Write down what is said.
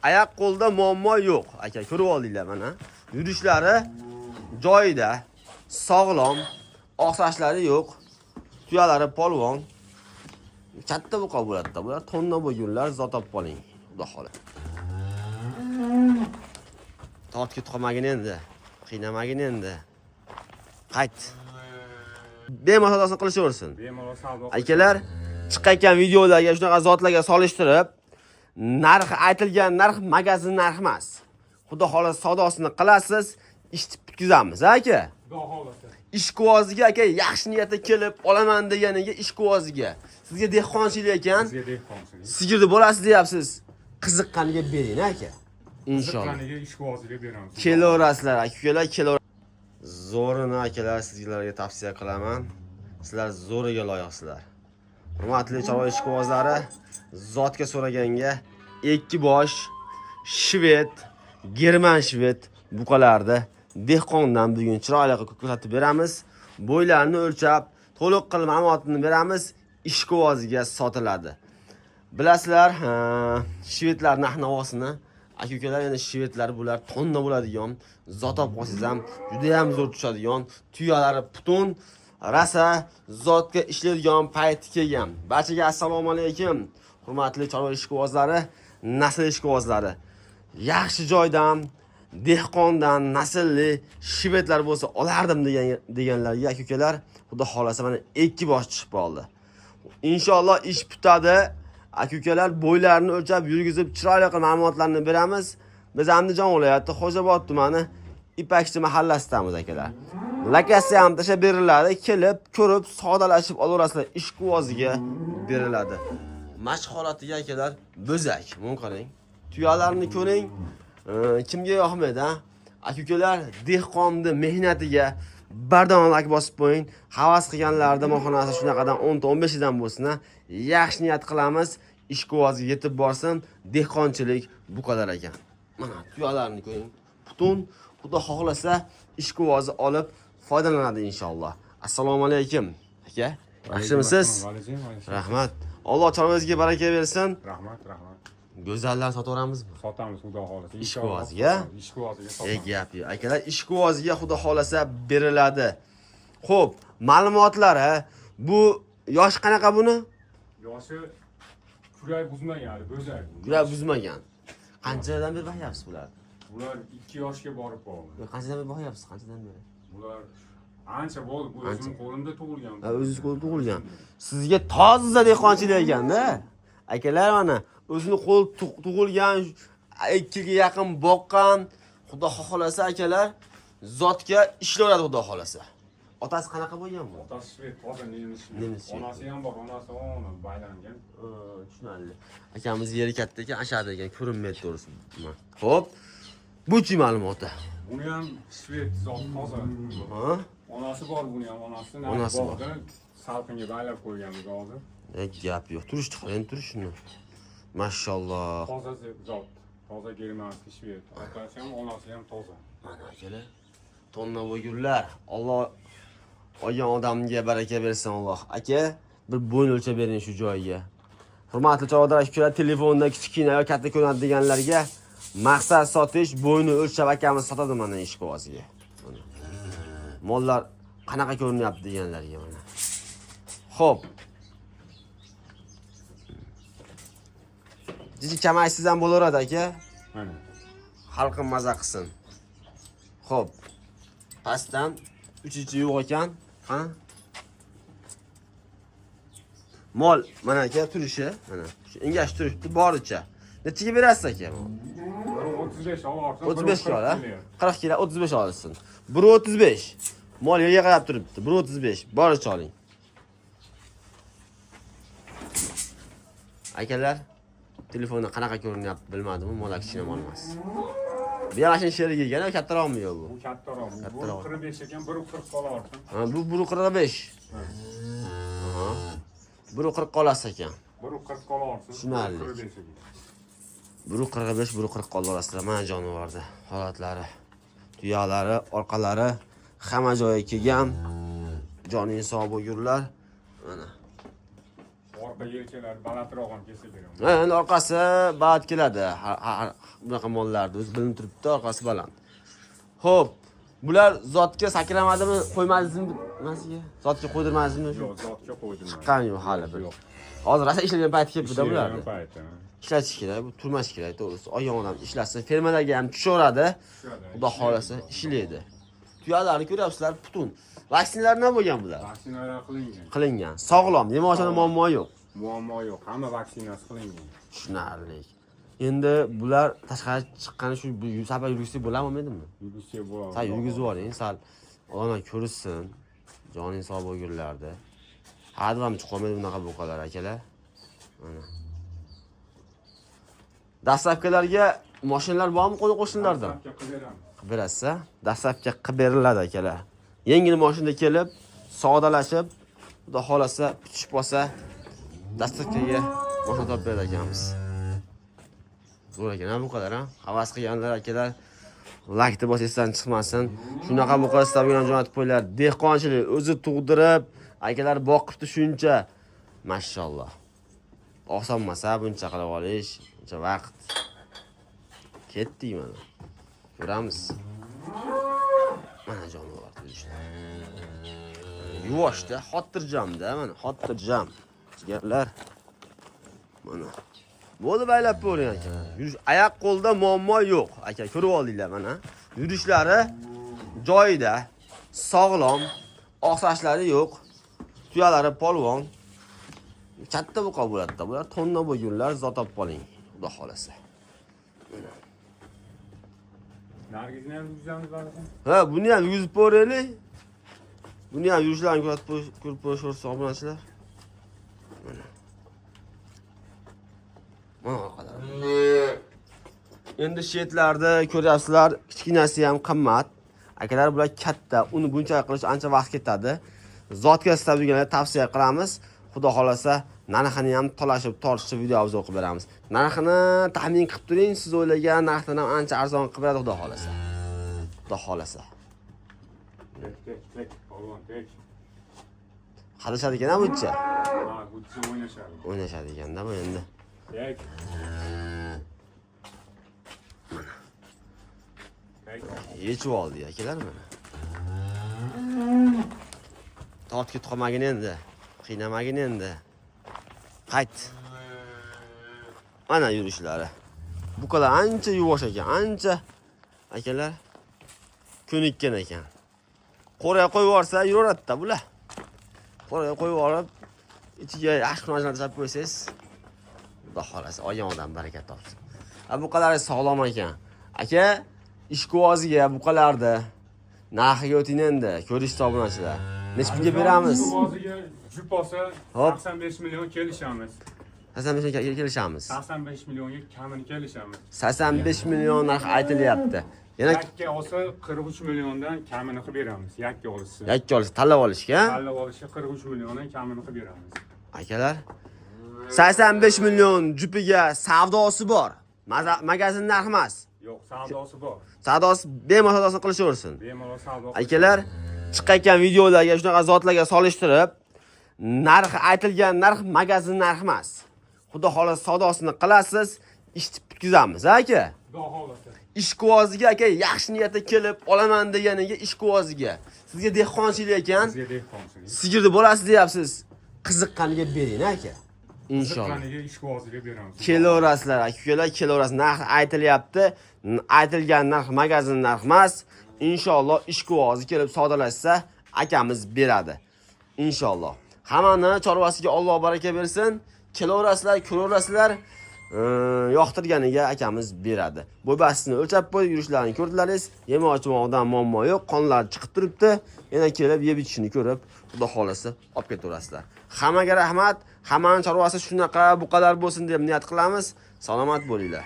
Oyoq qo'lda muammo yo'q. Aka, ko'rib oldinglar mana. Yurishlari joyida, sog'lom, oqsashlari yo'q. Tuyalari polvon. Katta buqa bo'ladi-da. Bular tonna bo'lgunlar, zot olib qoling. Xudo xola. Tortga tuqmagin endi. Qiynamagin endi. Qayt. Bemalol savdosini qilishaversin. Bemalol savdo. Akalar, chiqqan videolarga shunaqa zotlarga solishtirib, narxi aytilgan narx magazin narxi emas. Xudo xohlasa savdosini qilasiz, ishni bitkazamiz, aka. Xudo xohlasa. Ishqivoziga aka yaxshi niyatda kelib olaman deganiga ishqivoziga. Sizga dehqonchilik ekan. Sizga dehqonchilik. Sigirni bolasi deyapsiz. Qiziqqaniga bering aka. Inshaalloh. Qiziqqaniga ishqivoziga beramiz. Kelaverasizlar, aka-ukalar, kelaverasizlar. Zo'rini akalar sizlarga tavsiya qilaman. Sizlar zo'riga loyiqsizlar. Hurmatli chorva ishqibozlari, zotga so'raganga ikki bosh shved, german shved buqalarni dehqondan bugun chiroyli ko'rsatib beramiz. Bo'ylarini o'lchab, to'liq qilib ma'lumotini beramiz. Ishqivoziga sotiladi. Bilasizlar, shvedlar narx-navosini, aka-ukalar, yana shvedlar bular tonna bo'ladigan, zot olib qolsangiz ham juda ham zo'r tushadigan, tuyalari butun, rasa zotga ishlaydigan payti kelgan. Barchaga assalomu alaykum. Hurmatli chorva ishqibozlari, nasl ishqibozlari. Yaxshi joydan, dehqondan naslli shvedlar bo'lsa olardim deganlarga aka-ukalar, xudo xolasa mana ikki bosh chiqib qoldi. Inshaalloh ish bitadi. Aka-ukalar bo'ylarini o'lchab yurgizib chiroyli qilib ma'lumotlarni beramiz. Biz Andijon viloyati Xo'jobod tumani Ipakchi mahallasidamiz akalar. Lokatsiya ham tashlab beriladi. Kelib, ko'rib, sodalashib olaverasizlar. Ishqivoziga beriladi. Mashq holatiga akalar bo'zak. Mun qarang. Tuyalarni ko'ring. Kimga yoqmaydi, ha? Aka-ukalar dehqonni mehnatiga bardamlik bosib qo'ying. Havas qilganlarda mohonasi shunaqadan 10 ta 15 dan bo'lsin, yaxshi niyat qilamiz. Ishqivoziga yetib borsin. Dehqonchilik bu qadar ekan. Mana tuyalarni ko'ring. Butun xudo xohlasa ishqivozi olib foydalanadi inshaalloh. Assalomu alaykum. Aka, yaxshimisiz? Rahmat. Alloh chorvangizga baraka bersin. Rahmat, rahmat. Go'zallar sotaveramizmi? Sotamiz xudo xohlasa. Ishqivoziga? Ishqivoziga Gap sotamiz. yo'q. Akalar, ishqivoziga xudo xohlasa beriladi. Xo'p, ma'lumotlari bu yosh qanaqa buni? Yoshi kurak buzmagan, bo'zak. Kurak buzmagan. Qanchadan beri boqyapsiz bularni? Bular 2 yoshga borib qoldi. Qanchadan beri boqyapsiz? Qanchadan beri? Bular ancha bo'ldi, bu o'zim qo'limda tug'ilgan. O'zingiz qo'lda tug'ilgan. Sizga toza dehqonchilik ekanda. Akalar mana o'zini qo'l tug'ilgan 2 yilga yaqin boqqan, xudo xohlasa akalar zotga ishlayveradi xudo xohlasa. Otasi qanaqa bo'lgan bu? Otasi shved, toza nemis. Onasi ham bor, onasi ona baylangan. Tushunarli. Akamiz yeri katta ekan, ashada ekan, ko'rinmaydi to'g'risi. Xo'p. Bu-chi ma'lumoti? Buni ham shved zot toza. Ha? Onasi bor, buni ham onasi bog'da salqinga baylab qo'ygan bu hozir. Gap yo'q. Turishni qarang, turishni. Mashalloh. Toza zot, toza germanskiy shved. Otasi ham, onasi ham toza. Mana akalar. Tonna bo'lgunlar. Alloh olgan odamga baraka bersin Alloh. Aka, bir bo'yn o'lchab bering shu joyiga. Hurmatli chorvadoshlar, telefonda kichkina yoki katta ko'rinadi deganlarga maqsad sotish, bo'yni o'lchab akamiz sotadi mana ishqivoziga. Mollar qanaqa ko'rinyapti deganlarga mana. Xo'p. Jichi kamaysiz ham bo'laveradi aka. Mana. Xalqim maza qilsin. Xo'p. Pastdan 3-chi yo'q ekan. Ha? Mol mana aka turishi, mana. Shu engash turibdi boricha. Nechiga berasiz aka? 35 olsin. 35 kilo, ha? 40 kilo 35 olsin. 1.35. Mol yerga qarab turibdi. 1.35. Boricha oling. Akalar, telefonda qanaqa ko'rinyapti bilmadim, mol kichkina mol emas. Bu yaxshi sheriga ekan, kattaroqmi yo'q bu? Bu kattaroq. Bu 45 ekan, 1.40 qolardi. Ha, bu 1.45. Aha. 1.40 qolasiz ekan. 1.40 qolardi. Tushunarli. 1.45, 1.40 qolarasizlar mana jonivorda holatlari. Tuyalari, orqalari hamma joyi kelgan. Joning sog' bo'lgunlar. Mana. orqa yelkalar balandroq ham kelsa beraman. Endi orqasi baland keladi. Bunaqa mollarni o'zi bilinib turibdi, orqasi baland. Xo'p, bular zotga sakramadimi, qo'ymadingizmi nimasiga? Zotga qo'ydirmadingizmi shu? Yo'q, zotga qo'ydim. Chiqqan yo'q hali bir. Hozir rosa ishlagan payti kelibdi-da bularni. Payti. Ishlatish kerak, bu turmash kerak, to'g'risi. Oyoq odam ishlasin, fermalarga ham tushaveradi. Xudo xolasa ishlaydi. Tuyalarni ko'ryapsizlar, butun. Vaksinalar nima bo'lgan bular? Vaksinalar qilingan. Qilingan. Sog'lom, yemoqchada muammo yo'q. Muammo yo'q. Hamma vaksinasi qilingan. Tushunarli. Endi bular tashqari chiqqani shu safar yurgisi bo'ladimi? Yurgisi bo'ladi. Sal yurgizib yuboring, sal odamlar ko'rsin. Joning sog' bo'lgunlarda. Hadam chiqolmaydi bunaqa buqalar akalar. Mana. Dastlabkilarga mashinalar bormi qo'shnilardan? Qilib berasiz-a? Dastlabki qilib beriladi akalar. Yengil mashina kelib, sodalashib, xudo xolasa pitishib olsa, dastlabkiga mashina topib beradi ekanmiz. Zo'r ekan bu qadar, ha? Havas qilganlar akalar, like deb bosingizdan chiqmasin. Shunaqa bu qadar stabilan jo'natib qo'ylar. Dehqonchilik o'zi tug'dirib, akalar boqibdi shuncha. Mashalloh. Oson emas buncha qilib olish, buncha vaqt. Ketdik mana. Ko'ramiz. Mana jonivor turishlar. Yuvoshda, xotirjamda, mana xotirjam. Jigarlar. Mana. Bo'ldi baylab bo'ring aka. Oyoq qo'lda muammo yo'q. Aka, ko'rib oldinglar mana. Yurishlari joyida, sog'lom, oqsashlari yo'q. Tuyalari polvon. Katta buqa bo'ladi-da. Bular tonna bo'lgunlar, zot olib qoling. Xudo xolasa. Nargizni ham yuzamiz bor ekan. Ha, buni ham yuzib ko'raylik. Buni ham yurishlarini ko'rib ko'rishsa obunachilar. Mana. Mana qadar. Endi shetlarda ko'ryapsizlar, kichkinasi ham qimmat. Akalar bular katta, uni buncha qilish ancha vaqt ketadi. Zotga istabdiganlarga tavsiya qilamiz. Xudo xolasa narxini ham talashib, tortishib video obzor qilib beramiz. Narxini taxmin qilib turing, siz o'ylagan narxdan ham ancha arzon qilib beradi xudo xolasa. Xudo xolasa. Tek, polvon, tek. Qadashadi ekan buncha. Ha, buncha o'ynashadi. O'ynashadi ekanda bu endi. Tek. Tek. Yechib oldi akalar mana. Tortib qolmagin endi. Qiynamagin endi. Qayt. Mana yurishlari. Bu kadar ancha yuvosh ekan, ancha akalar ko'nikkan ekan. Qo'rga qo'yib yuborsa yuraveradi-da bular. Qo'rga qo'yib yuborib, ichiga yaxshi narsalar tashlab qo'ysangiz, xudo xolasa olgan odam barakat topsin. Bu qadar sog'lom ekan. Aka, ishqivoziga bu qadarda narxiga o'ting endi, ko'rish hisoblanchilar. Nechga beramiz? Ishqivoziga jup olsa 85 million kelishamiz. 85 million kelishamiz. 85 millionga kamini kelishamiz. 85 million narx aytilyapti. Yana yakka olsa 43 milliondan kamini qilib beramiz. Yakka olsa. yakka olsa tanlab olishga. Tanlab olishga 43 milliondan kamini qilib beramiz. Akalar, 85 million jupiga savdosi bor. Magazin narxi emas. Yo'q, savdosi bor. Savdosi bemalol savdosini qilishaversin. Bemalol savdo. Akalar, chiqqan videolarga shunaqa zotlarga solishtirib, narxi aytilgan narx magazin narxi emas. Xudo xolasa savdosini qilasiz, ishni bitkazamiz, aka. Xudo xolasa. Ishqivoziga aka yaxshi niyatda kelib olaman deganiga ishqivoziga. Sizga dehqonchilik ekan. Sizga dehqonchilik. Sigirni bolasi deyapsiz. Qiziqqaniga bering aka. Inshaalloh. Qiziqqaniga ishqivoziga beramiz. Kelaverasizlar, akalar, kelaverasiz. Narx aytilyapti. Aytilgan narx magazin narx emas. Inshaalloh ishqivozi kelib savdolashsa, akamiz beradi. Inshaalloh. Hammani chorvasiga Alloh baraka bersin. Kelaverasizlar, ko'raverasizlar. Yoqtirganiga akamiz beradi. Bo'ybasini o'lchab qo'yib yurishlarini ko'rdilaringiz. Yemoqchimoqdan muammo yo'q, qonlar chiqib turibdi. Yana kelib yeb ichishini ko'rib, xudo xolasa olib ketaverasizlar. Hammaga rahmat. Hammaning chorvasi shunaqa, bu qadar bo'lsin deb niyat qilamiz. Salomat bo'linglar.